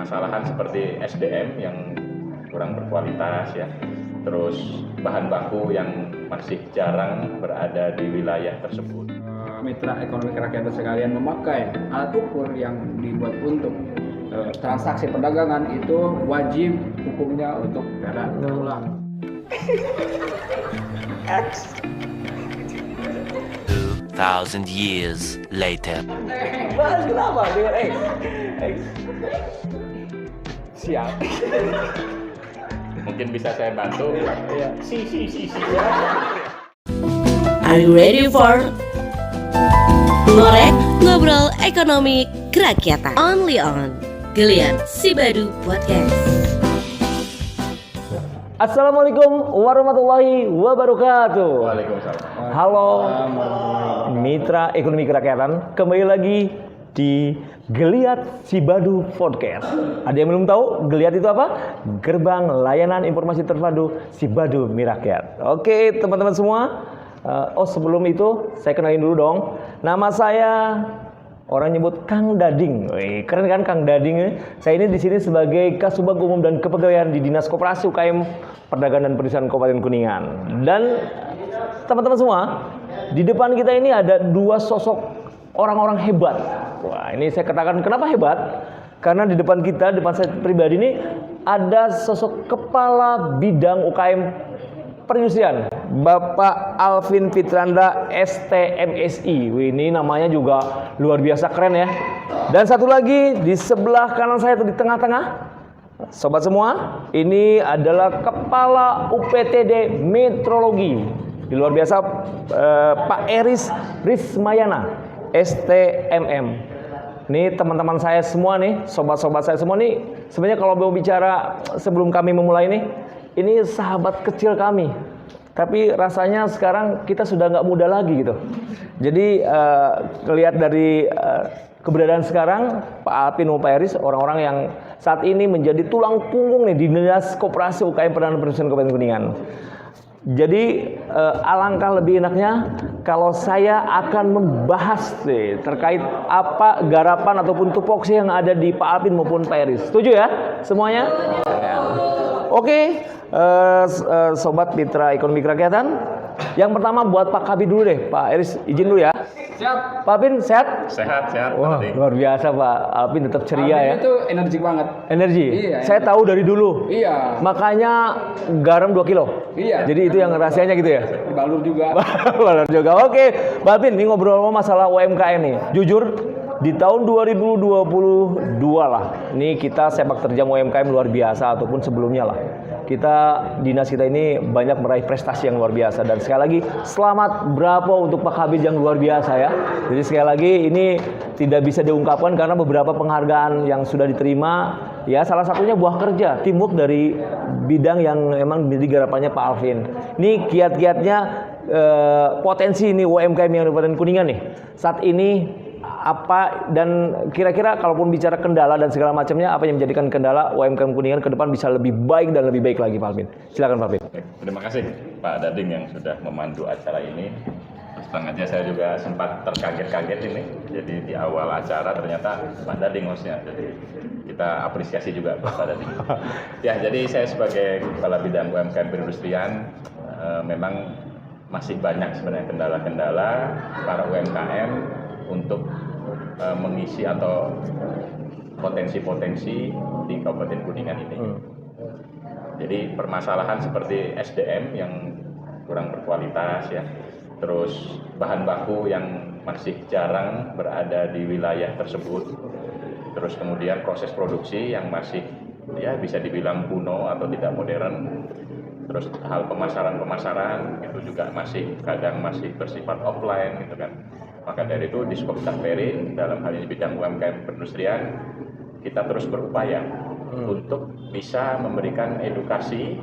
permasalahan seperti SDM yang kurang berkualitas ya, terus bahan baku yang masih jarang berada di wilayah tersebut. Mitra ekonomi kerakyatan sekalian memakai alat ukur yang dibuat untuk transaksi perdagangan itu wajib hukumnya untuk tidak terulang. 2,000 years later. Bahas kenapa dengan X? Siap. Mungkin bisa saya bantu. Iya. Are you ready for Ngorek Ngobrol Ekonomi Kerakyatan? Only on Geliat Sibadu Podcast. Assalamualaikum warahmatullahi wabarakatuh. Waalaikumsalam. Halo Mitra Ekonomi Kerakyatan, kembali lagi di Geliat Sibadu Podcast. Ada yang belum tahu Geliat itu apa? Gerbang layanan informasi terpadu Sibadu Mirakyat. Oke teman-teman semua. Sebelum itu saya kenalin dulu dong. Nama saya orang nyebut Kang Dading. Keren kan Kang Dading? Saya ini di sini sebagai Kasubag Umum dan Kepegawaian di Dinas Koperasi UKM Perdagangan dan Perindustrian Kabupaten Kuningan. Dan teman-teman semua, di depan kita ini ada dua sosok orang-orang hebat. Wah, ini saya katakan kenapa hebat? Karena di depan kita, depan saya pribadi ini ada sosok kepala bidang UKM perindustrian, Bapak Alvin Fitranda STMSI. Ini namanya juga luar biasa keren ya. Dan satu lagi di sebelah kanan saya atau di tengah-tengah, sobat semua, ini adalah Kepala UPTD Metrologi. Di luar biasa Pak Eris Rismayana STMM. Ini teman-teman saya semua nih, sobat-sobat saya semua nih. Sebenarnya kalau mau bicara sebelum kami memulai ini sahabat kecil kami, tapi rasanya sekarang kita sudah nggak muda lagi gitu. Jadi lihat dari keberadaan sekarang Pak Alvin maupun Pak Eris, orang-orang yang saat ini menjadi tulang punggung nih di Dinas Koperasi UKM Perdagangan dan Perindustrian Kabupaten Kuningan. Jadi alangkah lebih enaknya kalau saya akan membahas terkait apa garapan ataupun tupoksi yang ada di Pak Alvin maupun Pak Eris. Setuju ya semuanya? Ya. Oke. Sobat Mitra Ekonomi Kerakyatan, yang pertama buat Pak Kabid dulu deh. Pak Eris izin dulu ya. Siap. Pak Alvin sehat? Sehat. Wah, luar biasa Pak Alvin, tetap ceria ya. Itu energik banget. Energi? Iya. Saya tahu dari dulu. Iya. Makanya garam 2 kilo. Iya. Jadi itu yang rahasianya gitu ya? Dibalur juga. Balur juga. Oke, Pak Alvin, ini ngobrol masalah UMKM nih. Jujur, di tahun 2022 lah, ini kita sepak terjang UMKM luar biasa ataupun sebelumnya lah. Dinas kita ini banyak meraih prestasi yang luar biasa, dan sekali lagi selamat bravo untuk Pak Kabid yang luar biasa ya. Jadi sekali lagi ini tidak bisa diungkapkan karena beberapa penghargaan yang sudah diterima ya, salah satunya buah kerja teamwork dari bidang yang memang menjadi garapannya Pak Alvin. Ini kiat-kiatnya potensi ini UMKM yang di Kabupaten Kuningan nih saat ini apa, dan kira-kira kalaupun bicara kendala dan segala macamnya, apa yang menjadikan kendala UMKM Kuningan ke depan bisa lebih baik dan lebih baik lagi Pak Alvin. Silakan Pak Alvin. Terima kasih Pak Dading yang sudah memandu acara ini. Terus aja saya juga sempat terkaget-kaget ini. Jadi di awal acara ternyata Pak Dading hostnya. Jadi kita apresiasi juga Pak Dading. Ya, jadi saya sebagai Kepala Bidang UMKM Perindustrian memang masih banyak sebenarnya kendala-kendala para UMKM untuk mengisi atau potensi-potensi di Kabupaten Kuningan ini. Jadi permasalahan seperti SDM yang kurang berkualitas ya, terus bahan baku yang masih jarang berada di wilayah tersebut, terus kemudian proses produksi yang masih ya bisa dibilang kuno atau tidak modern, terus hal pemasaran itu juga kadang masih bersifat offline gitu kan. Maka dari itu di Skopta Perin dalam hal ini bidang UMKM perindustrian kita terus berupaya untuk bisa memberikan edukasi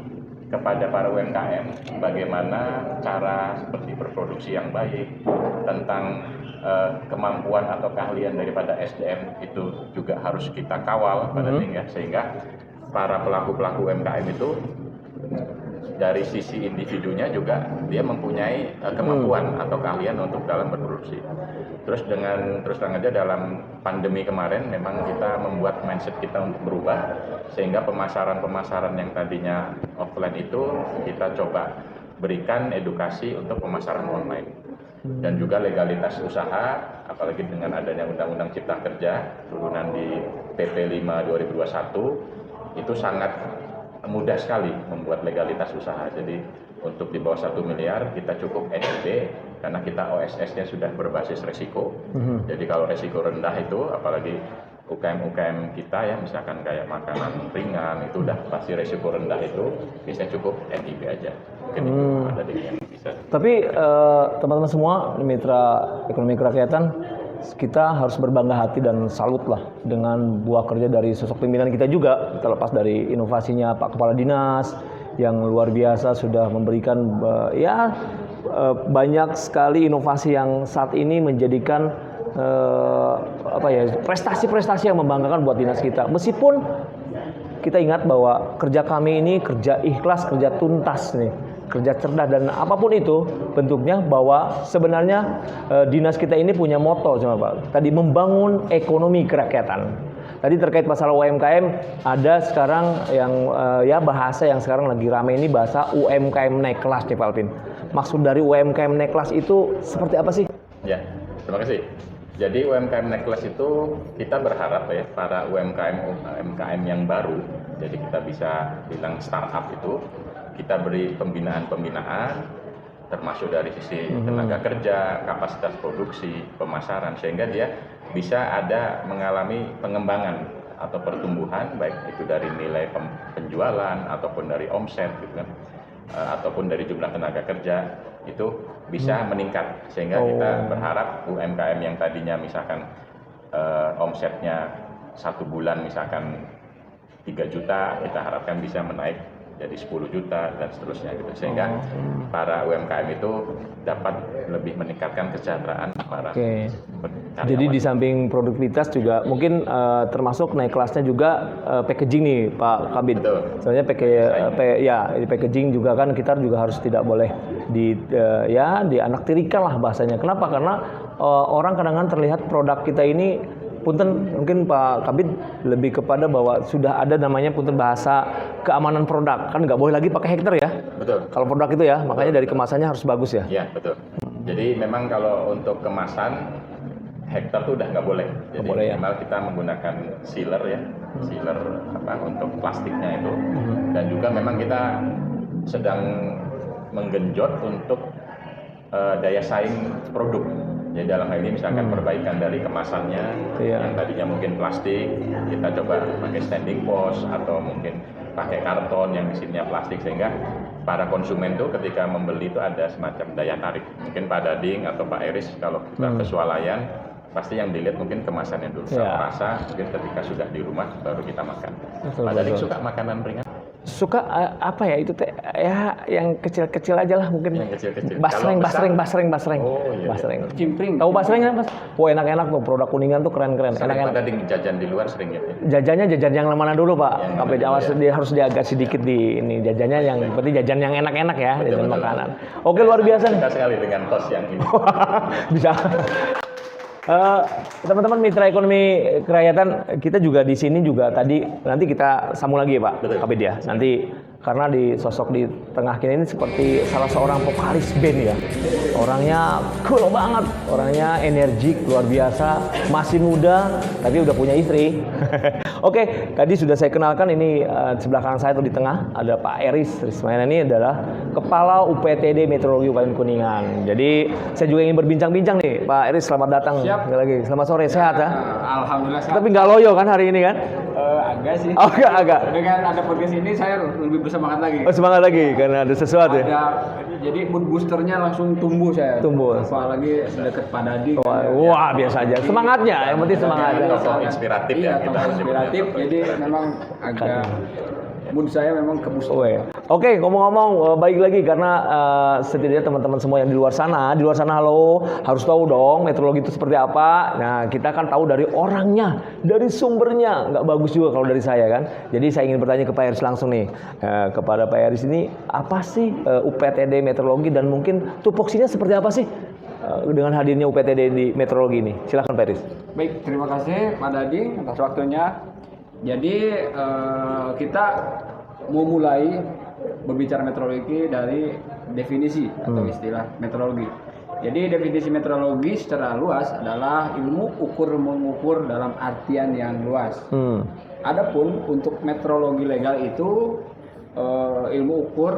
kepada para UMKM bagaimana cara seperti berproduksi yang baik, tentang kemampuan atau keahlian daripada SDM itu juga harus kita kawal pada ya, sehingga para pelaku-pelaku UMKM itu dari sisi individunya juga dia mempunyai kemampuan atau keahlian untuk dalam berproduksi. Terus dengan terus terang aja dalam pandemi kemarin memang kita membuat mindset kita untuk berubah sehingga pemasaran yang tadinya offline itu kita coba berikan edukasi untuk pemasaran online dan juga legalitas usaha, apalagi dengan adanya Undang-Undang Cipta Kerja turunan di PP 5 2021 itu sangat mudah sekali membuat legalitas usaha. Jadi untuk di bawah 1 miliar kita cukup SIB karena kita OSS-nya sudah berbasis resiko. Jadi kalau resiko rendah itu, apalagi UKM kita ya, misalkan kayak makanan ringan itu udah pasti resiko rendah itu bisa cukup NIB aja. Mungkin itu ada yang bisa. Tapi teman-teman semua mitra ekonomi kerakyatan, kita harus berbangga hati dan salut lah dengan buah kerja dari sosok pimpinan kita juga, terlepas dari inovasinya Pak Kepala Dinas yang luar biasa sudah memberikan banyak sekali inovasi yang saat ini menjadikan prestasi-prestasi yang membanggakan buat dinas kita. Meskipun kita ingat bahwa kerja kami ini kerja ikhlas, kerja tuntas nih, kerja cerdas dan apapun itu bentuknya, bahwa sebenarnya dinas kita ini punya moto sama Pak. Tadi membangun ekonomi kerakyatan. Tadi terkait masalah UMKM, ada sekarang yang bahasa yang sekarang lagi rame ini bahasa UMKM naik kelas nih Pak Alvin. Maksud dari UMKM naik kelas itu seperti apa sih? Ya, terima kasih. Jadi UMKM naik kelas itu kita berharap ya para UMKM yang baru, jadi kita bisa bilang startup itu kita beri pembinaan termasuk dari sisi tenaga kerja, kapasitas produksi, pemasaran, sehingga dia bisa ada mengalami pengembangan atau pertumbuhan baik itu dari nilai penjualan ataupun dari omset gitu kan, ataupun dari jumlah tenaga kerja itu bisa meningkat, sehingga kita berharap UMKM yang tadinya misalkan omsetnya 1 bulan misalkan 3 juta, kita harapkan bisa menaik jadi 10 juta dan seterusnya gitu, sehingga para UMKM itu dapat lebih meningkatkan kesejahteraan para karyawan. Jadi di samping produktivitas juga mungkin termasuk naik kelasnya juga packaging nih Pak Kabid. Soalnya packaging juga kan kita juga harus tidak boleh dianaktirikan lah bahasanya. Kenapa? Karena orang kadang-kadang terlihat produk kita ini punten, mungkin Pak Kabid lebih kepada bahwa sudah ada namanya punten bahasa keamanan produk, kan nggak boleh lagi pakai hektar ya. Betul. Kalau produk itu ya, makanya dari kemasannya harus bagus ya. Iya betul. Jadi memang kalau untuk kemasan hektar tuh udah nggak boleh. Jadi minimal kita menggunakan sealer ya, sealer untuk plastiknya itu. Dan juga memang kita sedang menggenjot untuk daya saing produk. Jadi dalam hal ini misalkan perbaikan dari kemasannya yang tadinya mungkin plastik, kita coba pakai standing post atau mungkin pakai karton yang isinya plastik, sehingga para konsumen tuh ketika membeli itu ada semacam daya tarik. Mungkin Pak Dading atau Pak Eris kalau kita ke swalayan pasti yang dilihat mungkin kemasannya dulu. Rasa mungkin ketika sudah di rumah baru kita makan. Pak Dading suka makanan ringan? Suka apa ya itu teh ya yang kecil-kecil aja lah mungkin. Yang kecil-kecil. Basreng. Oh iya. Basreng. Cimpring. Tahu basreng kan Mas? Wah enak-enak tuh, produk Kuningan tuh keren-keren. Enak-enak. Tadi jajan di luar sering ya? Jajannya jajan yang mana dulu Pak? Sampai dia harus diagak sedikit di ini jajannya yang seperti jajan yang enak-enak ya, jajan makanan. Oke, luar biasa nih. Kita sekali dengan tos yang ini. Bisa. Teman-teman mitra ekonomi kerakyatan, kita juga di sini juga tadi nanti kita sambung lagi ya Pak Kabid ya. Nanti karena di sosok di tengah kita ini seperti salah seorang vokalis band ya. Orangnya cool banget, orangnya energik luar biasa, masih muda tapi udah punya istri. Oke, tadi sudah saya kenalkan ini sebelah kanan saya atau di tengah ada Pak Eris Rismayana, ini adalah Kepala UPTD Meteorologi Kabupaten Kuningan. Jadi saya juga ingin berbincang-bincang nih, Pak Eris, selamat datang. Siap. Lagi. Selamat sore, sehat ya? Alhamdulillah sehat. Tapi nggak loyo kan hari ini kan? Agak sih. Oh, agak. Dengan ada podcast ini saya lebih bersemangat lagi. Oh, semangat lagi karena ada sesuatu ya. Jadi mood boosternya langsung tumbuh saya. Tumbuh. Apalagi dekat Pak Dading. Wah, biasa aja. Semangatnya, yang penting semangatnya. Tokoh inspiratif iya, ya kita tokoh inspiratif. Jadi memang agak mood saya memang ke booster. Oke, ngomong-ngomong balik lagi karena setidaknya teman-teman semua yang di luar sana halo, harus tahu dong meteorologi itu seperti apa. Nah, kita kan tahu dari orangnya, dari sumbernya, nggak bagus juga kalau dari saya kan. Jadi saya ingin bertanya ke Pak Eris langsung nih, kepada Pak Eris ini apa sih UPTD meteorologi dan mungkin tupoksinya seperti apa sih dengan hadirnya UPTD di meteorologi ini? Silakan Pak Eris. Baik, terima kasih Pak Dadi atas waktunya. Jadi kita mau mulai berbicara meteorologi dari definisi atau istilah meteorologi. Jadi definisi meteorologi secara luas adalah ilmu mengukur dalam artian yang luas. Adapun untuk meteorologi legal itu ilmu ukur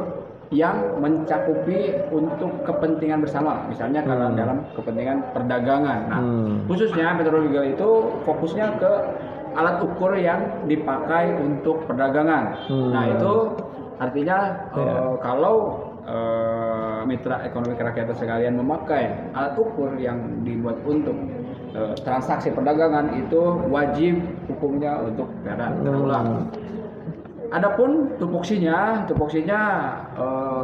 yang mencakupi untuk kepentingan bersama, misalnya kalau dalam kepentingan perdagangan. Nah, khususnya meteorologi legal itu fokusnya ke alat ukur yang dipakai untuk perdagangan. Nah, itu artinya kalau mitra ekonomi kerakyatan sekalian memakai alat ukur yang dibuat untuk transaksi perdagangan, itu wajib hukumnya untuk perak terulang. Adapun tupoksinya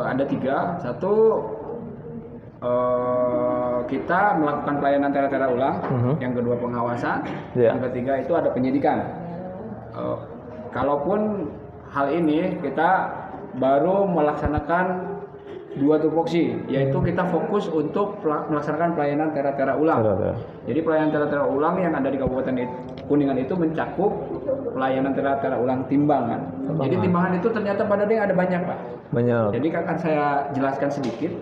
ada 3. Satu, kita melakukan pelayanan tera ulang. Yang kedua, pengawasan. Yang ketiga itu ada penyidikan. Kalaupun hal ini kita baru melaksanakan 2 tupoksi, yaitu kita fokus untuk melaksanakan pelayanan tera ulang. Jadi pelayanan tera ulang yang ada di Kabupaten Kuningan itu mencakup pelayanan tera ulang timbangan. Jadi timbangan itu ternyata pada ada banyak, Pak. Banyak. Jadi akan saya jelaskan sedikit.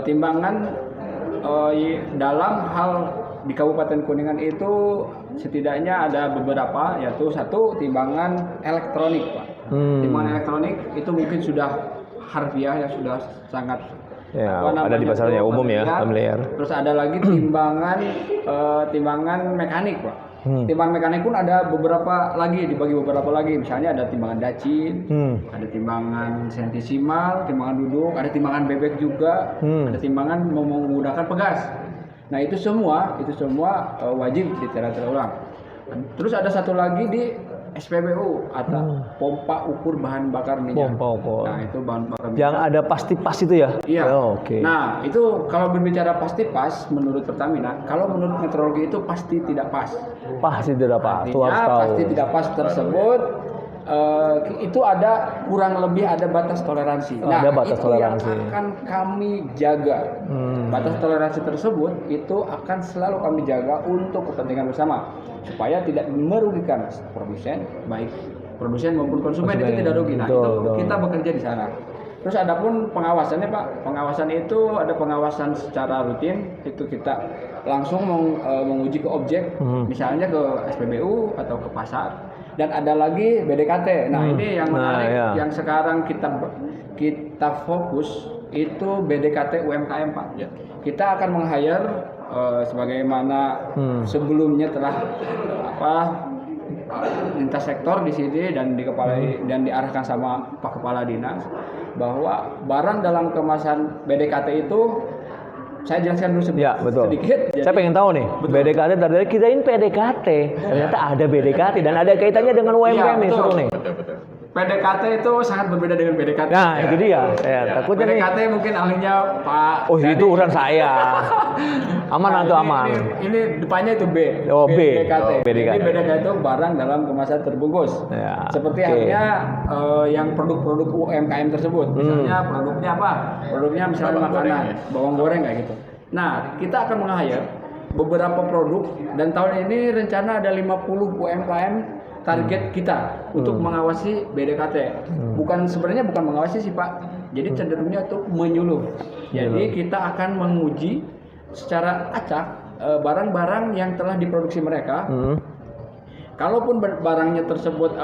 Timbangan dalam hal di Kabupaten Kuningan itu setidaknya ada beberapa, yaitu 1, timbangan elektronik, Pak. Timbangan elektronik itu mungkin sudah harfiah, yang sudah sangat ada di pasarnya umum ya, familiar. Terus ada lagi timbangan mekanik, Pak. Timbangan mekanik pun ada beberapa lagi, dibagi beberapa lagi. Misalnya ada timbangan dacin, ada timbangan sentisimal, timbangan duduk, ada timbangan bebek juga, ada timbangan menggunakan pegas. Nah, itu semua wajib ditera ulang. Terus ada satu lagi di SPBU atau pompa ukur bahan bakar minyak. Pompa ukur. Nah, itu bahan bakar minyak. Yang ada pasti pas itu ya? Iya. Oke. Nah, itu kalau berbicara pasti pas menurut Pertamina, kalau menurut meteorologi itu pasti tidak pas. Pasti tidak pas. Artinya pasti tidak pas tersebut itu ada kurang lebih ada batas toleransi. Nah, ada batas itu toleransi yang akan kami jaga. Batas toleransi tersebut itu akan selalu kami jaga untuk kepentingan bersama, supaya tidak merugikan produsen, baik produsen maupun konsumen itu tidak rugi. Nah, itu kita bekerja di sana. Terus adapun pengawasannya, Pak, pengawasan itu ada pengawasan secara rutin, itu kita langsung menguji ke objek, misalnya ke SPBU atau ke pasar. Dan ada lagi BDKT. Nah, ini yang menarik, yang sekarang kita fokus itu BDKT UMKM, Pak. Kita akan meng-hire sebagaimana sebelumnya telah lintas sektor di sini dan dan diarahkan sama Pak Kepala Dinas, bahwa barang dalam kemasan BDKT itu, saya jelaskan dulu sedikit. Saya pengen tahu nih, BDKT tadi kirain PDKT, ternyata ada BDKT dan ada kaitannya dengan UMKM nih, seru nih. PDKT itu sangat berbeda dengan BDKT. Nah, itu dia. Takutnya PDKT nih, mungkin ahlinya Pak. Oh, itu urusan saya. Aman atau aman? Ini depannya itu B. Oh, B. BDKT. Jadi BDKT itu barang dalam kemasan terbungkus. Seperti halnya yang produk-produk UMKM tersebut. Misalnya produknya apa? Produknya misalnya makanan, bawang goreng kayak gitu. Nah, kita akan meng-hire beberapa produk, dan tahun ini rencana ada 50 UMKM target kita untuk mengawasi BDKT. Sebenarnya bukan mengawasi sih, Pak. Jadi cenderungnya untuk menyuluh. Jadi kita akan menguji secara acak barang-barang yang telah diproduksi mereka. Kalaupun barangnya tersebut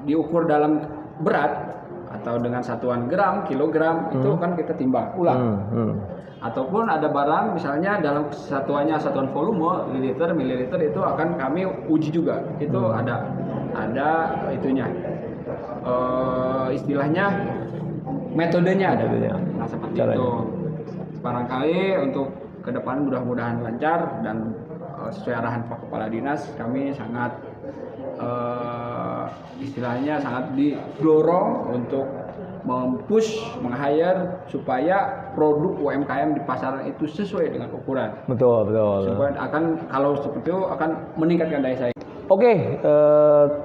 diukur dalam berat atau dengan satuan gram, kilogram, itu kan kita timbang ulang. Ataupun ada barang misalnya dalam satuan volume, mililiter itu akan kami uji juga. Itu ada itunya. Istilahnya metodenya ada. Nah, seperti itu. Barangkali untuk ke depan mudah-mudahan lancar dan sesuai arahan Pak Kepala Dinas, kami sangat istilahnya sangat didorong untuk mempush, meng-hire supaya produk UMKM di pasaran itu sesuai dengan ukuran. Betul. Supaya kalau seperti itu akan meningkatkan daya saing. Oke,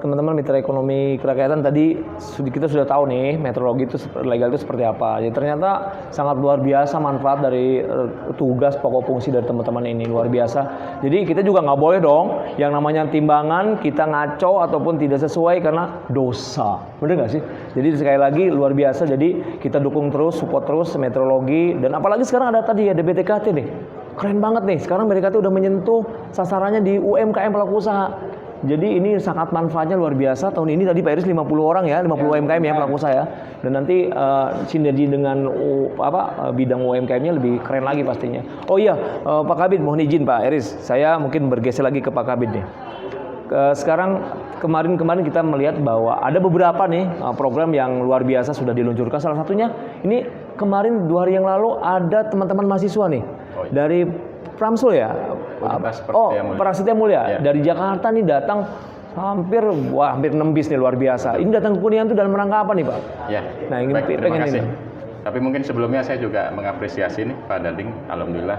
teman-teman mitra ekonomi kerakyatan, tadi kita sudah tahu nih meteorologi itu legal itu seperti apa. Jadi ternyata sangat luar biasa manfaat dari tugas pokok fungsi dari teman-teman ini, luar biasa. Jadi kita juga nggak boleh dong yang namanya timbangan kita ngaco ataupun tidak sesuai karena dosa. Bener nggak sih? Jadi sekali lagi luar biasa. Jadi kita dukung terus, support terus meteorologi, dan apalagi sekarang ada BTKT nih. Keren banget nih. Sekarang BTKT udah menyentuh sasarannya di UMKM pelaku usaha. Jadi ini sangat manfaatnya luar biasa. Tahun ini tadi Pak Iris 50 orang ya, 50 UMKM ya pelaku usaha ya. Dan nanti sinergi dengan bidang UMKM-nya lebih keren lagi pastinya. Oh iya, Pak Kabid mohon izin Pak Iris, saya mungkin bergeser lagi ke Pak Kabid nih. Sekarang kemarin kita melihat bahwa ada beberapa nih program yang luar biasa sudah diluncurkan. Salah satunya ini kemarin 2 hari yang lalu ada teman-teman mahasiswa nih dari Pramsul ya. Prasetya Mulia. Ya. Dari Jakarta nih datang hampir 6 bis nih, luar biasa. Ini datang ke Kuningan itu dalam rangka apa nih Pak? Ya. Nah, terima kasih. Tapi mungkin sebelumnya saya juga mengapresiasi nih Pak Dading. Alhamdulillah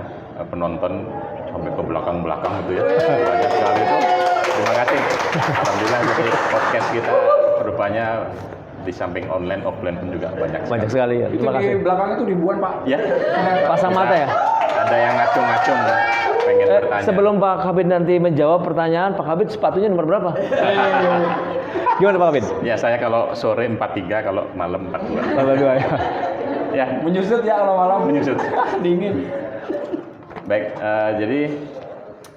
penonton sampai ke belakang-belakang gitu ya. Banyak sekali itu. Terima kasih. Alhamdulillah jadi podcast kita rupanya di samping online, offline pun juga banyak sekali ya. Terima kasih. Di belakang itu ribuan Pak. Ya. Pasang mata ya. Ada yang ngacung-ngacung pengen bertanya. Sebelum Pak Kabid nanti menjawab pertanyaan, Pak Kabid sepatunya nomor berapa? Gimana Pak Kabid? Ya saya kalau sore 43, kalau malam 42. 42 ya. Ya, menyusut ya kalau malam. Menyusut. Dingin. Baik, jadi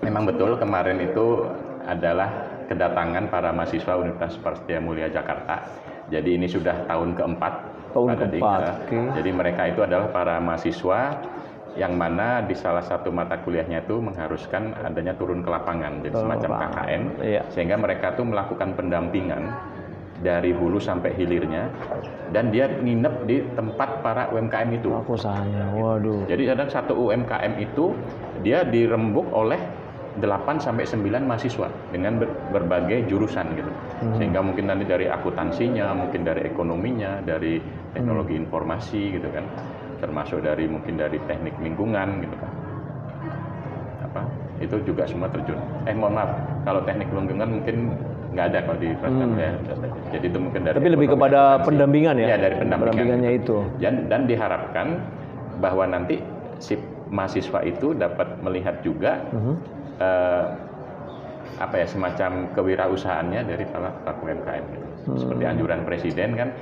memang betul kemarin itu adalah kedatangan para mahasiswa Universitas Prasetya Mulia Jakarta. Jadi ini sudah tahun keempat. Jadi mereka itu adalah para mahasiswa yang mana di salah satu mata kuliahnya itu mengharuskan adanya turun ke lapangan, jadi semacam KKN, sehingga mereka tuh melakukan pendampingan dari hulu sampai hilirnya, dan dia nginep di tempat para UMKM itu. Usahanya, waduh. Jadi ada satu UMKM itu dia dirembuk oleh 8 sampai 9 mahasiswa dengan berbagai jurusan gitu. Sehingga mungkin nanti dari akuntansinya, mungkin dari ekonominya, dari teknologi informasi gitu kan. Termasuk mungkin dari teknik lingkungan gitu kan. Itu juga semua terjun. Mohon maaf, kalau teknik lingkungan mungkin nggak ada kalau di ya. Jadi itu mungkin dari. Tapi lebih kepada pendampingan ya. Ya, dari pendampingannya itu. Dan diharapkan bahwa nanti si mahasiswa itu dapat melihat juga semacam kewirausahaannya dari para pelaku UMKM gitu. Seperti anjuran presiden kan.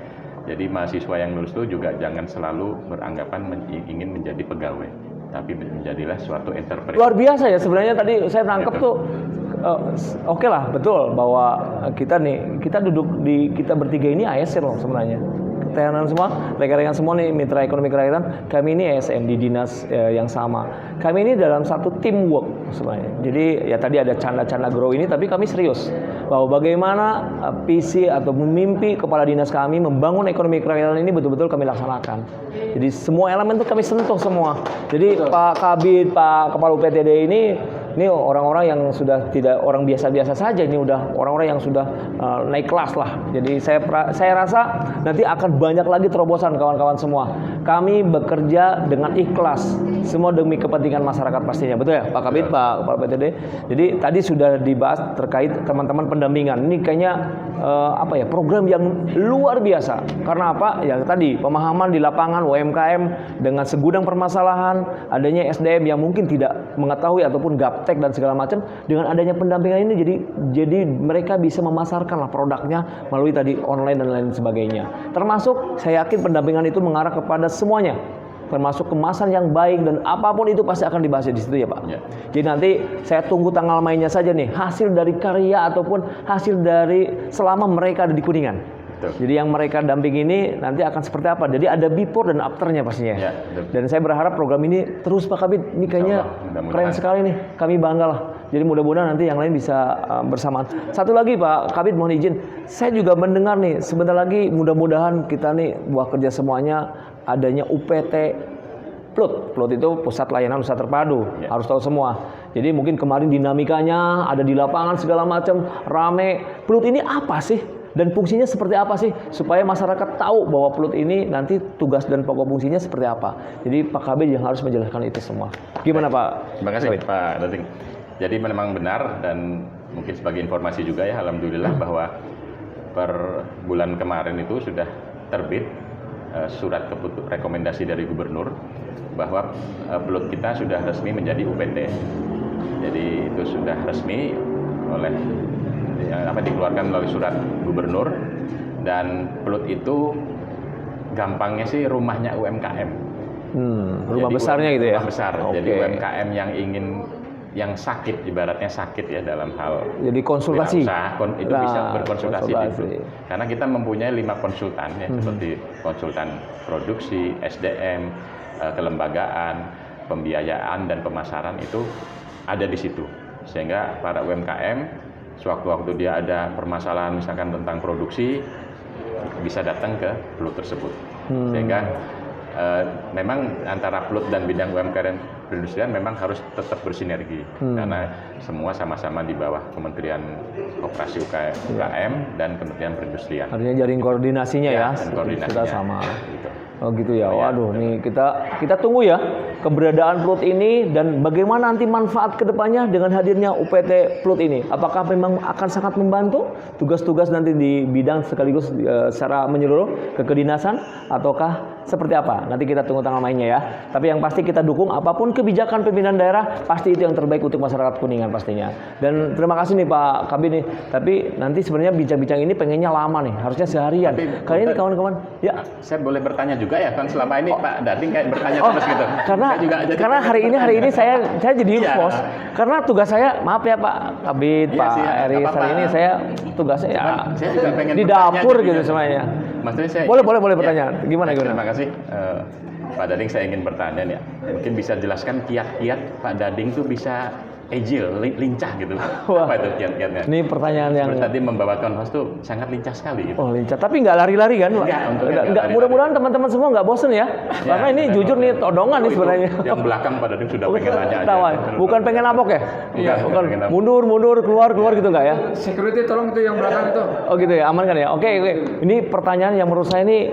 Jadi mahasiswa yang lulus itu juga jangan selalu beranggapan ingin menjadi pegawai, tapi menjadilah suatu entrepreneur. Luar biasa ya sebenarnya, tadi saya tangkap tuh oke lah, betul bahwa kita duduk kita bertiga ini ASN loh sebenarnya. Tenan semua, rekan-rekan semua nih mitra ekonomi kerakyatan, kami ini ASN di dinas yang sama. Kami ini dalam satu teamwork sebenarnya. Jadi ya tadi ada canda-canda grow ini, tapi kami serius bahwa bagaimana visi atau mimpi kepala dinas kami membangun ekonomi kerakyatan ini betul-betul kami laksanakan. Jadi semua elemen itu kami sentuh semua. Jadi Pak Kabid, Pak Kepala UPTD ini orang-orang yang sudah tidak orang biasa-biasa saja, ini udah orang-orang yang sudah naik kelas lah. Jadi saya rasa nanti akan banyak lagi terobosan kawan-kawan semua. Kami bekerja dengan ikhlas, semua demi kepentingan masyarakat pastinya, betul ya Pak Kabid, Pak Kepala UPTD. Jadi tadi sudah dibahas terkait teman-teman pendampingan. Ini kayaknya program yang luar biasa. Karena apa? Ya tadi pemahaman di lapangan UMKM dengan segudang permasalahan, adanya SDM yang mungkin tidak mengetahui ataupun gaptek dan segala macam, dengan adanya pendampingan ini jadi mereka bisa memasarkan lah produknya melalui tadi online dan lain sebagainya. Termasuk saya yakin pendampingan itu mengarah kepada semuanya, termasuk kemasan yang baik, dan apapun itu pasti akan dibahas di situ ya Pak. Ya. Jadi nanti saya tunggu tanggal mainnya saja nih, hasil dari karya ataupun hasil dari selama mereka ada di Kuningan. Betul. Jadi yang mereka damping ini nanti akan seperti apa. Jadi ada before dan afternya pastinya. Ya, dan saya berharap program ini terus Pak Kabid. Ini kayaknya keren sekali nih. Kami bangga lah. Jadi mudah-mudahan nanti yang lain bisa bersamaan. Satu lagi Pak Kabid mohon izin. Saya juga mendengar nih sebentar lagi mudah-mudahan kita nih buah kerja semuanya adanya UPT PLUT. PLUT itu Pusat Layanan Usaha Terpadu. Ya. Harus tahu semua. Jadi mungkin kemarin dinamikanya ada di lapangan segala macam rame. PLUT ini apa sih? Dan fungsinya seperti apa sih supaya masyarakat tahu bahwa Plut ini nanti tugas dan pokok fungsinya seperti apa. Jadi Pak Kabid yang harus menjelaskan itu semua. Gimana Pak? Terima kasih Pak Dading. Jadi memang benar dan mungkin sebagai informasi juga ya, alhamdulillah bahwa per bulan kemarin itu sudah terbit surat rekomendasi dari Gubernur bahwa Plut kita sudah resmi menjadi UPT. Jadi itu sudah resmi oleh dikeluarkan melalui surat Gubernur, dan Plut itu gampangnya sih rumahnya UMKM. Rumah besarnya gitu ya. Rumah besar. Okay. Jadi UMKM yang sakit, ibaratnya sakit ya dalam hal jadi konsultasi itu bisa berkonsultasi itu. Karena kita mempunyai 5 konsultan ya, seperti konsultan produksi, SDM, kelembagaan, pembiayaan dan pemasaran itu ada di situ. Sehingga para UMKM sewaktu-waktu dia ada permasalahan misalkan tentang produksi bisa datang ke Plut tersebut. Sehingga memang antara Plut dan bidang UMKM dan perindustrian memang harus tetap bersinergi karena semua sama-sama di bawah Kementerian Koperasi UKM dan Kementerian Perindustrian. Artinya jaring koordinasinya ya. Dan koordinasinya kita sama. Gitu. Oh gitu ya. Waduh, nih kita tunggu ya keberadaan Plut ini dan bagaimana nanti manfaat kedepannya dengan hadirnya UPT Plut ini. Apakah memang akan sangat membantu tugas-tugas nanti di bidang sekaligus secara menyeluruh ke kedinasan ataukah seperti apa? Nanti kita tunggu tanggal mainnya ya. Tapi yang pasti kita dukung apapun kebijakan pimpinan daerah, pasti itu yang terbaik untuk masyarakat Kuningan pastinya. Dan terima kasih nih Pak Kabid nih. Tapi nanti sebenarnya bincang-bincang ini pengennya lama nih, harusnya seharian. Kali ini kawan-kawan, ya. Saya boleh bertanya juga ya, kan selama ini Pak Dading kayak bertanya terus gitu. Karena hari ini saya jadi host. Karena tugas saya, maaf ya Pak Kabid, Pak Eris, hari ini saya tugasnya ya saya juga pengen di dapur gitu semuanya. Maksudnya saya boleh bertanya. Gimana? Terima kasih Pak Dading, saya ingin bertanya nih. Mungkin bisa jelaskan kiat-kiat Pak Dading tuh bisa agile, lincah gitu. Wah. Apa itu kiat-kiatnya? Ini pertanyaan yang tadi membawakan host tuh sangat lincah sekali gitu. Oh lincah, tapi nggak lari-lari kan Pak? Nggak, mudah-mudahan teman-man semua nggak bosen ya. Karena ini jujur nih todongan nih sebenarnya. Yang belakang Pak Dading sudah pengen nanya aja. Bukan pengen nabok ya? Bukan. Mundur, keluar gitu nggak ya? Security tolong itu yang belakang itu. Oh gitu ya, aman kan ya? Oke. Ini pertanyaan yang menurut saya ini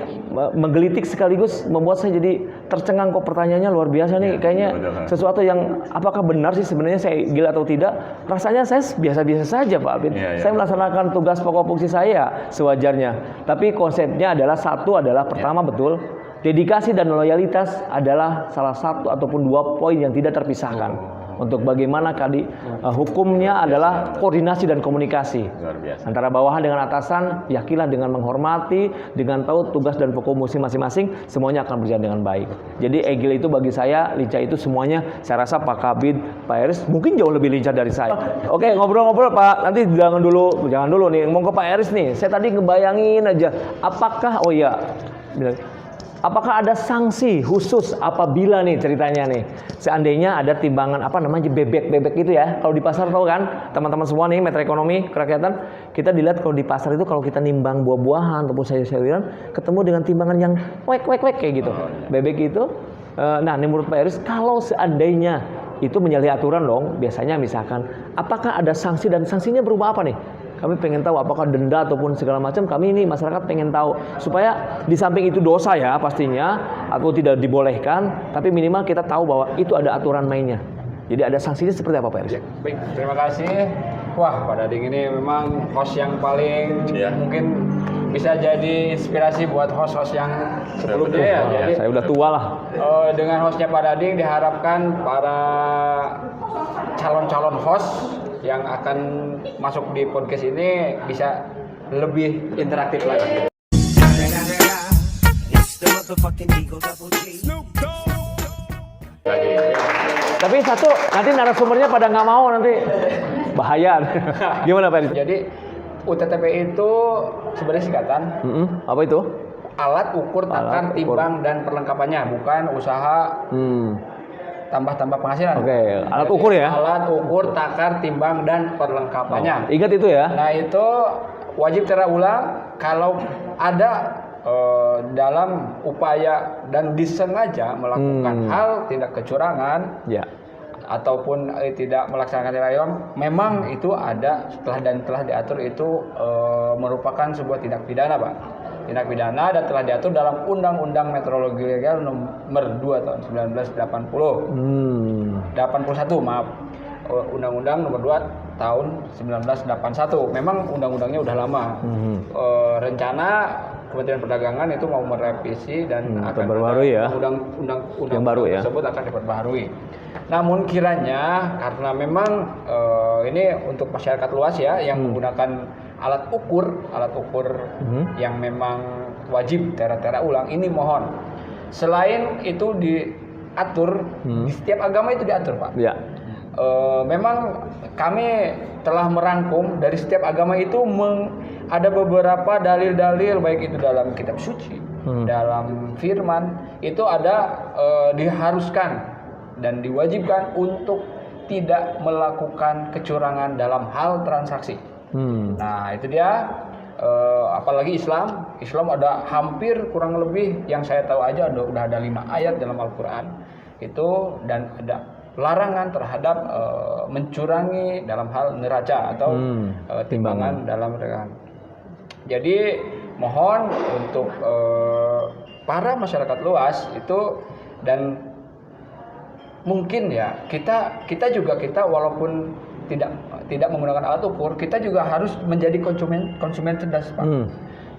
menggelitik sekaligus membuat saya jadi tercengang kok, pertanyaannya luar biasa nih. Kayaknya sesuatu yang apakah benar sih sebenarnya saya gila atau tidak? Rasanya saya biasa-biasa saja Pak Abid. Saya melaksanakan tugas pokok fungsi saya sewajarnya. Tapi konsepnya adalah pertama betul, dedikasi dan loyalitas adalah salah satu ataupun 2 poin yang tidak terpisahkan. Untuk bagaimana hukumnya adalah koordinasi dan komunikasi antara bawahan dengan atasan, yakinlah dengan menghormati, dengan tahu tugas dan pokok fungsi masing-masing, semuanya akan berjalan dengan baik. Jadi agile itu bagi saya, lincah itu semuanya, saya rasa Pak Kabid, Pak Eris mungkin jauh lebih lincah dari saya. Oke, ngobrol-ngobrol Pak, nanti jangan dulu nih, mau ke Pak Eris nih. Saya tadi ngebayangin aja, apakah ada sanksi khusus apabila nih ceritanya nih seandainya ada timbangan bebek gitu ya, kalau di pasar tahu kan teman-teman semua nih meter ekonomi kerakyatan, kita dilihat kalau di pasar itu kalau kita nimbang buah-buahan ataupun sayur-sayuran ketemu dengan timbangan yang wek kayak gitu bebek itu. Nah ini menurut Pak Eris, kalau seandainya itu menyalahi aturan dong, biasanya misalkan apakah ada sanksi dan sanksinya berupa apa nih? Kami pengen tahu apakah denda ataupun segala macam. Kami ini masyarakat pengen tahu supaya di samping itu dosa ya pastinya atau tidak dibolehkan, tapi minimal kita tahu bahwa itu ada aturan mainnya. Jadi ada sanksinya seperti apa Pak Eris? Baik, terima kasih. Wah, Pak Dading ini memang host yang paling mungkin bisa jadi inspirasi buat host-host yang sebelumnya ya. Jadi, saya udah tua lah. Dengan hostnya Pak Dading diharapkan para calon-calon host yang akan masuk di podcast ini bisa lebih interaktif lagi. Tapi satu, nanti narasumbernya pada nggak mau nanti bahaya. Gimana Pak Eris? Jadi UTTP itu sebenarnya singkatan. Apa itu? Alat ukur, takar, timbang dan perlengkapannya, bukan usaha tambah-tambah penghasilan. Oke, alat ukur ya. Alat ukur, takar, timbang dan perlengkapannya. Ingat itu ya. Nah itu wajib terulang kalau ada dalam upaya dan disengaja melakukan hal tindak kecurangan, ataupun tidak melaksanakan haram, memang itu ada telah diatur itu merupakan sebuah tindak pidana, Pak. Tindak pidana dan telah diatur dalam Undang-Undang Meteorologi Legal Nomor 2 tahun 1981, maaf. Undang-Undang Nomor 2 tahun 1981. Memang undang-undangnya udah lama. Rencana Kementerian Perdagangan itu mau merevisi dan akan terbaru ya. Undang-undang Yang baru ya. tersebut akan diperbaharui. Namun kiranya karena memang ini untuk masyarakat luas ya yang menggunakan alat ukur yang memang wajib tera ulang, ini mohon selain itu diatur di setiap agama itu diatur, Pak. Ya. Memang kami telah merangkum dari setiap agama itu ada beberapa dalil-dalil baik itu dalam kitab suci, dalam firman itu ada diharuskan dan diwajibkan untuk tidak melakukan kecurangan dalam hal transaksi. Nah itu dia, apalagi Islam ada hampir kurang lebih yang saya tahu aja udah ada 5 ayat dalam Al-Quran itu, dan ada larangan terhadap mencurangi dalam hal neraca atau timbangan dalam perdagangan. Jadi mohon untuk para masyarakat luas itu, dan mungkin ya kita walaupun tidak menggunakan alat ukur, kita juga harus menjadi konsumen cerdas, Pak.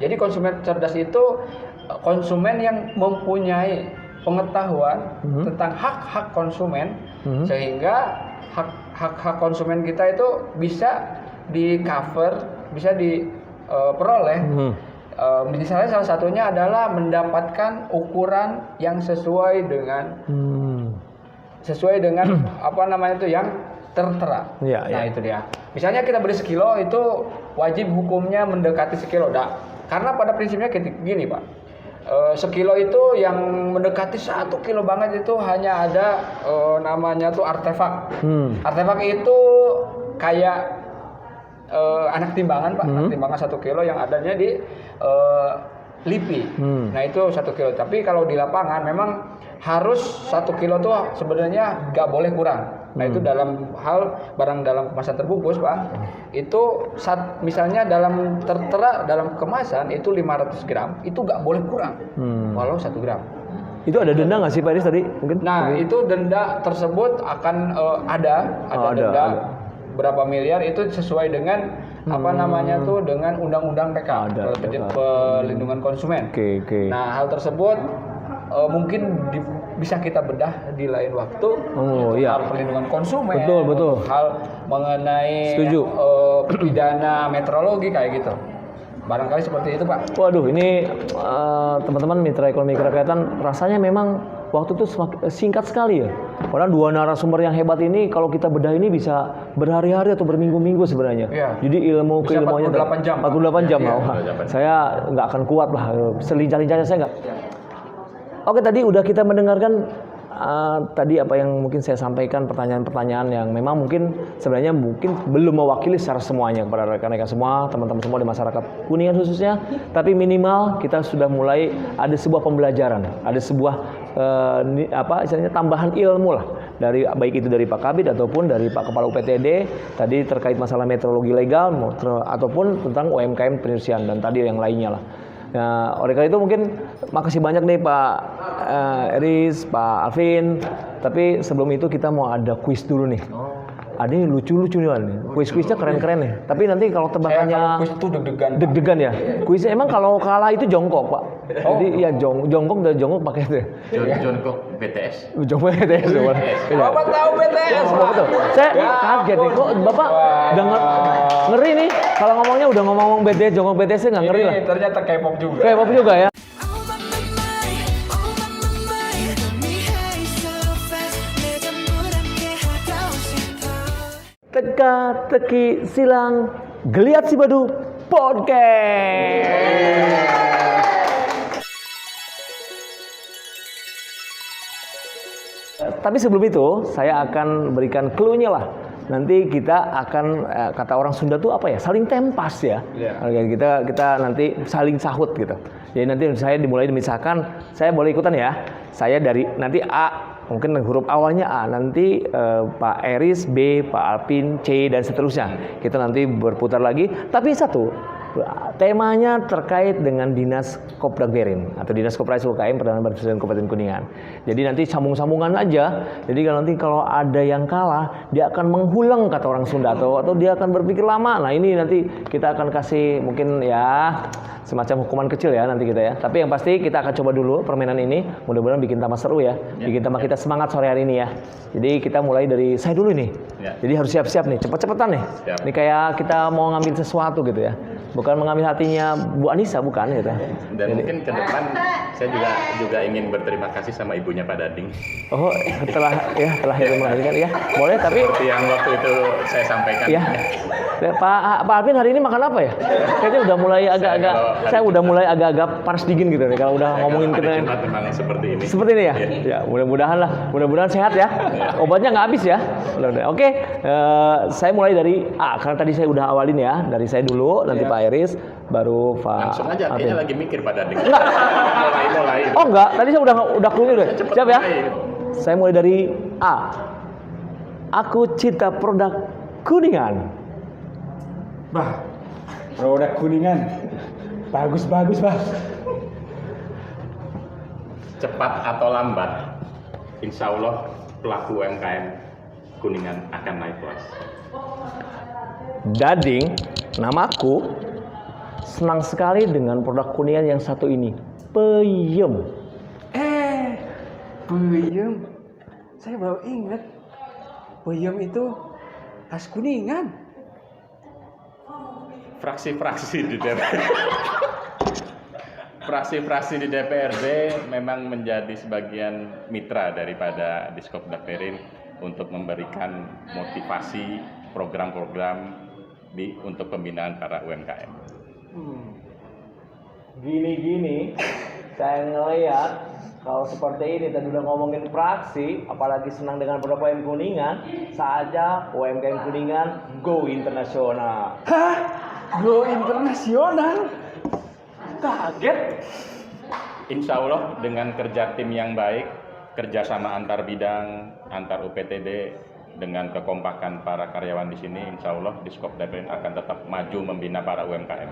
Jadi konsumen cerdas itu konsumen yang mempunyai pengetahuan tentang hak-hak konsumen, sehingga hak-hak konsumen kita itu bisa di cover, bisa diperoleh. Misalnya salah satunya adalah mendapatkan ukuran yang sesuai dengan apa namanya itu yang tertera. Nah itu dia. Misalnya kita beli sekilo itu wajib hukumnya mendekati sekilo. Karena pada prinsipnya gini, Pak. Sekilo itu yang mendekati 1 kilo banget itu hanya ada namanya tuh artefak. Artefak itu kayak anak timbangan, Pak. Anak timbangan 1 kilo yang adanya di LIPI. Nah itu 1 kilo. Tapi kalau di lapangan memang harus 1 kilo tuh sebenarnya nggak boleh kurang. Nah itu dalam hal barang dalam kemasan terbungkus, Pak. Itu misalnya tertera dalam kemasan itu 500 gram, itu nggak boleh kurang, walau 1 gram. Itu ada denda nggak sih, Pak Iris tadi? Mungkin. Nah itu denda tersebut akan ada denda berapa miliar, itu sesuai dengan apa namanya tuh dengan undang-undang PK, Perlindungan Konsumen. Oke. Nah hal tersebut mungkin bisa kita bedah di lain waktu. Iya. Hal perlindungan konsumen, betul. hal mengenai pidana meteorologi kayak gitu. Barangkali seperti itu, Pak. Waduh, ini teman-teman mitra ekonomi kerakyatan, rasanya memang waktu itu singkat sekali ya. Padahal 2 narasumber yang hebat ini kalau kita bedah ini bisa berhari-hari atau berminggu-minggu sebenarnya. Iya. Jadi keilmuannya 48 jam. 48 jam. Saya nggak akan kuat lah, selincah-lincahnya saya nggak. Oke, tadi udah kita mendengarkan tadi apa yang mungkin saya sampaikan, pertanyaan-pertanyaan yang memang mungkin sebenarnya belum mewakili secara semuanya kepada rekan-rekan semua, teman-teman semua di masyarakat Kuningan khususnya, tapi minimal kita sudah mulai ada sebuah pembelajaran, ada sebuah istilahnya tambahan ilmu lah, dari baik itu dari Pak Kabid ataupun dari Pak Kepala UPTD tadi terkait masalah meteorologi legal ataupun tentang UMKM penyusian dan tadi yang lainnya lah. Nah, oleh karena itu mungkin makasih banyak nih Pak Iris, Pak Alvin. Tapi sebelum itu kita mau ada kuis dulu nih. Ada yang lucu-lucu nih, kuis-kuisnya keren-keren nih. Tapi nanti kalau tebakannya kuis itu deg-degan ya. Kuisnya emang kalau kalah itu jongkok, Pak. Jadi ya jongkok dan jongkok pakai itu. Jongkok BTS. Jongkok BTS. Bapak tahu BTS, Pak. Saya kaget nih, kok Bapak udah ngeri nih. Kalau ngomongnya udah ngomong BTS, jongkok BTS nggak ngeri lah. Ternyata K-pop juga. K-pop juga ya. Teka-teki silang Geliat Sibadu Podcast. Tapi sebelum itu saya akan berikan clue-nya lah. Nanti kita akan kata orang Sunda tuh apa ya? Saling tempas ya. Kita nanti saling sahut gitu. Jadi nanti saya dimulai misalkan saya boleh ikutan ya. Saya dari nanti A Mungkin huruf awalnya A, nanti Pak Eris, B, Pak Alpin, C, dan seterusnya. Kita nanti berputar lagi. Tapi satu, temanya terkait dengan Dinas Kopdagberin atau Dinas Koperasi UKM Perdana Presiden Kabupaten Kuningan. Jadi nanti sambung-sambungan aja. Jadi kalau ada yang kalah, dia akan menghulang kata orang Sunda atau dia akan berpikir lama. Nah ini nanti kita akan kasih mungkin ya semacam hukuman kecil ya nanti kita ya. Tapi yang pasti kita akan coba dulu permainan ini. Mudah-mudahan bikin tambah seru ya. Bikin tambah kita semangat sore hari ini ya. Jadi kita mulai dari saya dulu nih. Ya. Jadi harus siap-siap nih. Cepet-cepetan nih. Siap. Ini kayak kita mau ngambil sesuatu gitu ya. Bukan mengambil hatinya Bu Anissa, bukan gitu. Dan mungkin ke depan saya juga ingin berterima kasih sama ibunya Pak Dading. Oh, telah itu menghadirkan ya. Boleh tapi Seperti yang waktu itu saya sampaikan. ya. Pak Alvin hari ini makan apa ya? Kayaknya udah mulai agak-agak saya udah mulai agak-agak panas dingin gitu nih kalau udah ngomongin Hari kita. Jumat memang seperti ini. Seperti ini ya? Ya, mudah-mudahan lah. Mudah-mudahan sehat ya. Obatnya nggak habis ya. Oke, saya mulai dari A karena tadi saya udah awalin ya. Dari saya dulu, nanti Pak Iris, baru Pak Langsung aja, Alvin. kayaknya lagi mikir Pak Dading. Enggak. mulai. Oh enggak, tadi saya udah clear deh. Cepet Siap ya? mulai. Saya mulai dari A. Aku cinta produk Kuningan. Bah, produk Kuningan. Bagus, Bah. Cepat atau lambat, insya Allah pelaku UMKM Kuningan akan naik kelas. Dading, namaku, senang sekali dengan produk Kuningan yang satu ini. Peyem. Peyem. Saya baru ingat. Peyem itu khas Kuningan. Fraksi-fraksi di DPR. Fraksi-fraksi di DPRD memang menjadi sebagian mitra daripada Diskopdagberin untuk memberikan motivasi program-program untuk pembinaan para UMKM. Gini-gini, saya ngeliat kalau seperti ini tadi udah ngomongin fraksi, apalagi senang dengan produk UMKM Kuningan, saja UMKM Kuningan go internasional. Hah? Go internasional? Kaget. Insya Allah dengan kerja tim yang baik, kerjasama antar bidang, antar UPTD, dengan kekompakan para karyawan di sini, insya Allah Diskopdagberin akan tetap maju membina para UMKM.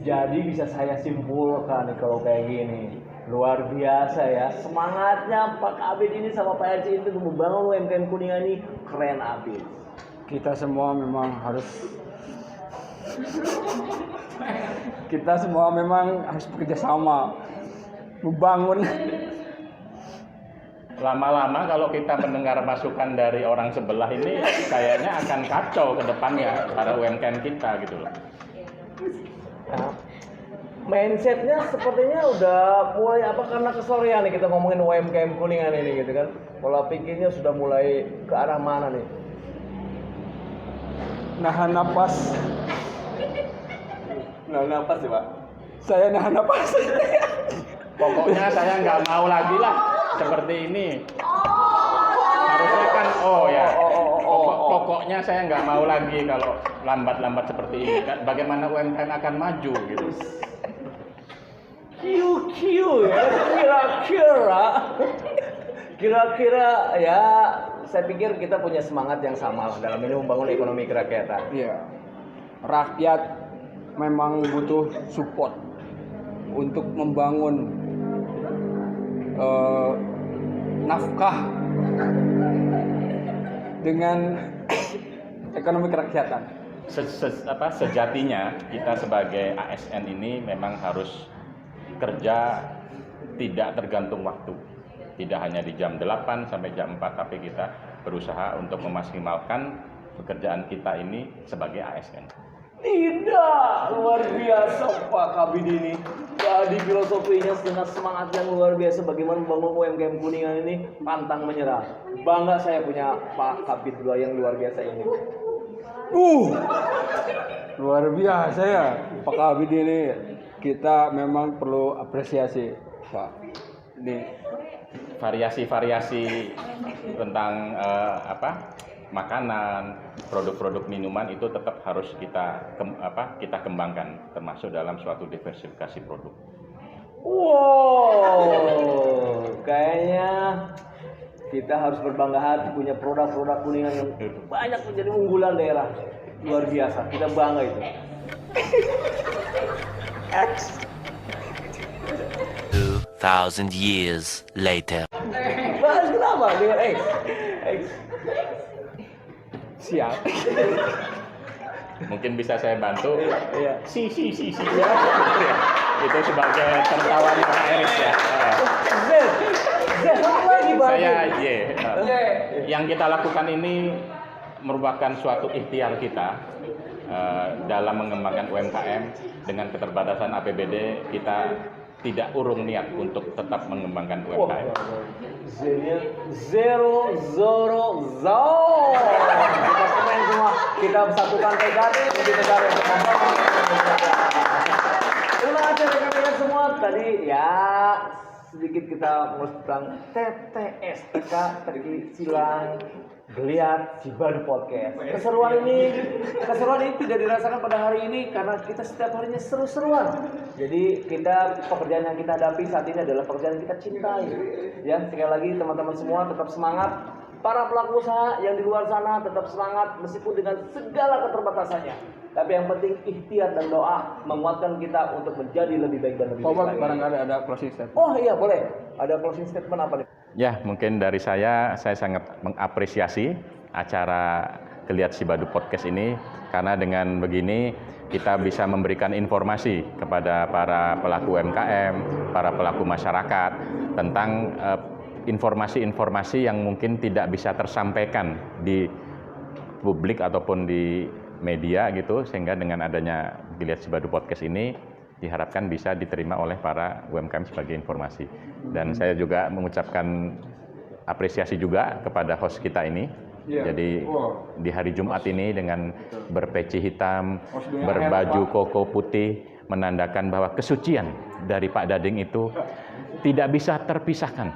Jadi bisa saya simpulkan nih kalau kayak gini, luar biasa ya semangatnya Pak Kabid ini sama Pak RC itu membangun UMKM Kuningan ini keren abis. Kita semua memang harus bekerja sama membangun. Lama-lama kalau kita mendengar masukan dari orang sebelah ini, kayaknya akan kacau ke depannya para UMKM kita gitu loh. Nah, mindsetnya sepertinya udah mulai karena kesorean nih kita ngomongin UMKM Kuningan ini gitu kan. Pola pikirnya sudah mulai ke arah mana nih? Nahan napas. Nah, apa sih Pak? Saya nahan napas. Pokoknya saya nggak mau lagi lah seperti ini. Harusnya kan, pokoknya saya nggak mau lagi kalau lambat-lambat seperti ini. Bagaimana UMKM akan maju gitu. QQ ya, kira-kira ya saya pikir kita punya semangat yang sama lah dalam ini membangun ekonomi kerakyatan. Iya. Rakyat memang butuh support untuk membangun nafkah dengan ekonomi kerakyatan. Sejatinya kita sebagai ASN ini memang harus kerja tidak tergantung waktu. Tidak hanya di jam 8 sampai jam 4, tapi kita berusaha untuk memaksimalkan pekerjaan kita ini sebagai ASN. Tidak, luar biasa Pak Kabid ini. Jadi filosofinya dengan semangat yang luar biasa bagaimana membangun UMKM Kuningan ini pantang menyerah. Bangga saya punya Pak Kabid yang luar biasa ini. Luar biasa ya Pak Kabid ini. Kita memang perlu apresiasi Pak. Ini variasi-variasi tentang makanan, produk-produk minuman itu tetap harus kita kembangkan, termasuk dalam suatu diversifikasi produk. Wow, kayaknya Kita harus berbangga hati punya produk-produk Kuningan yang banyak menjadi unggulan daerah. Luar biasa, kita bangga itu. 2,000 years later. Bahas kenapa dengan X? Siap. Mungkin bisa saya bantu. Iya. Si. Ya. Itu sebagai tertawanya Pak Eris ya. Z lagi Pak. Saya Y. Yang kita lakukan ini merupakan suatu ikhtiar kita dalam mengembangkan UMKM. Dengan keterbatasan APBD kita tidak urung niat untuk tetap mengembangkan UMKM. Z-nya zero. Kita semen semua. Kita satukan tekad kita cari untuk terima kasih rekan-rekan semua. Tadi ya sedikit kita ngurus tentang TTS, tadi silang Geliat Cibadu Podcast. Keseruan ini tidak dirasakan pada hari ini karena kita setiap harinya seru-seruan. Jadi pekerjaan yang kita hadapi saat ini adalah pekerjaan yang kita cintai. Ya, sekali lagi teman-teman semua tetap semangat. Para pelaku usaha yang di luar sana tetap semangat meskipun dengan segala keterbatasannya. Tapi yang penting ikhtiar dan doa menguatkan kita untuk menjadi lebih baik dan lebih baik lagi. Barangkali ada closing statement. Oh iya boleh. Ada closing statement apa nih? Ya, mungkin dari saya sangat mengapresiasi acara Geliat Cibadu Podcast ini karena dengan begini kita bisa memberikan informasi kepada para pelaku UMKM, para pelaku masyarakat tentang informasi-informasi yang mungkin tidak bisa tersampaikan di publik ataupun di media gitu, sehingga dengan adanya Geliat Cibadu Podcast ini diharapkan bisa diterima oleh para UMKM sebagai informasi. Dan saya juga mengucapkan apresiasi juga kepada host kita ini. Jadi di hari Jumat ini dengan berpeci hitam, berbaju koko putih, menandakan bahwa kesucian dari Pak Dading itu tidak bisa terpisahkan.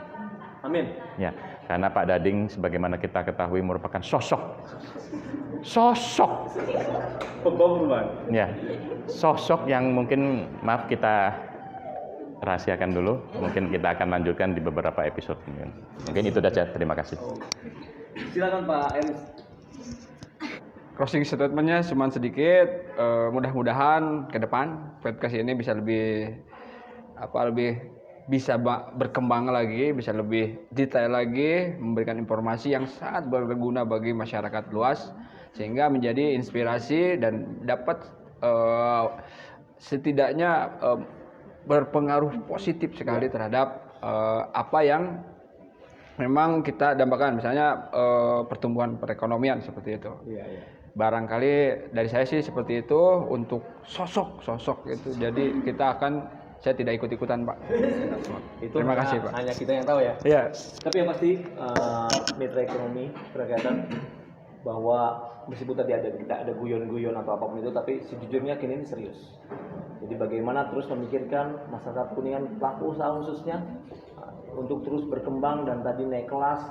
Amin. Ya, karena Pak Dading sebagaimana kita ketahui merupakan sosok ya, sosok yang mungkin maaf kita rahasiakan dulu, mungkin kita akan lanjutkan di beberapa episode kemudian. Mungkin itu saja, terima kasih. Silakan Pak Eris. Closing statementnya cuma sedikit. Mudah-mudahan ke depan podcast ini bisa lebih bisa berkembang lagi, bisa lebih detail lagi, memberikan informasi yang sangat berguna bagi masyarakat luas, sehingga menjadi inspirasi dan dapat setidaknya berpengaruh positif sekali terhadap apa yang memang kita dambakan, misalnya pertumbuhan perekonomian seperti itu. Barangkali dari saya sih seperti itu untuk sosok itu. Jadi saya tidak ikut-ikutan Pak. Itu terima kasih Pak. Hanya kita yang tahu ya. Iya. Tapi yang pasti mitra ekonomi kerakyatan bahwa meskipun tadi kita ada guyon-guyon atau apapun itu, tapi sejujurnya kini ini serius. Jadi bagaimana terus memikirkan masyarakat Kuningan, pelaku usaha khususnya untuk terus berkembang dan tadi naik kelas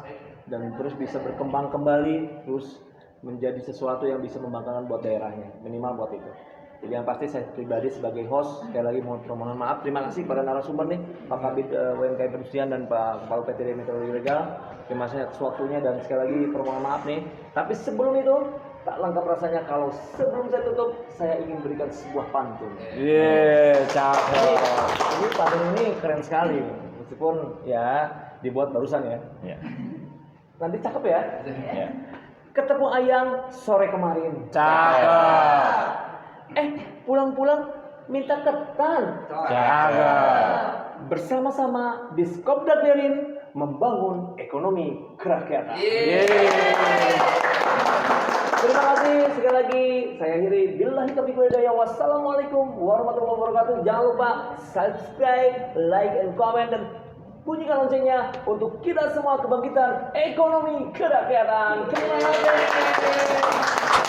dan terus bisa berkembang kembali, terus menjadi sesuatu yang bisa membanggakan buat daerahnya, minimal buat itu. Jadi yang pasti saya pribadi sebagai host sekali lagi mohon maaf, terima kasih pada narasumber nih Pak Kabid UMKM Perindustrian dan Pak Kepala PT Meteorologi Legal. Terima kasih atas waktunya dan sekali lagi permohonan maaf nih. Tapi sebelum itu tak lengkap rasanya kalau sebelum saya tutup saya ingin berikan sebuah pantun. Cakep. Ini pantun ini keren sekali, meskipun ya dibuat barusan ya. Nanti cakep ya. Ketemu ayam sore kemarin. Cakep. Pulang-pulang minta ketan. Bersama-sama di Skopda Klerin membangun ekonomi kerakyatan. Terima kasih sekali lagi. Saya akhiri. Billahi taufiq wal hidayah. Wassalamualaikum warahmatullahi wabarakatuh. Jangan lupa subscribe, like, and comment dan bunyikan loncengnya untuk kita semua kebangkitan ekonomi kerakyatan. Terima kasih.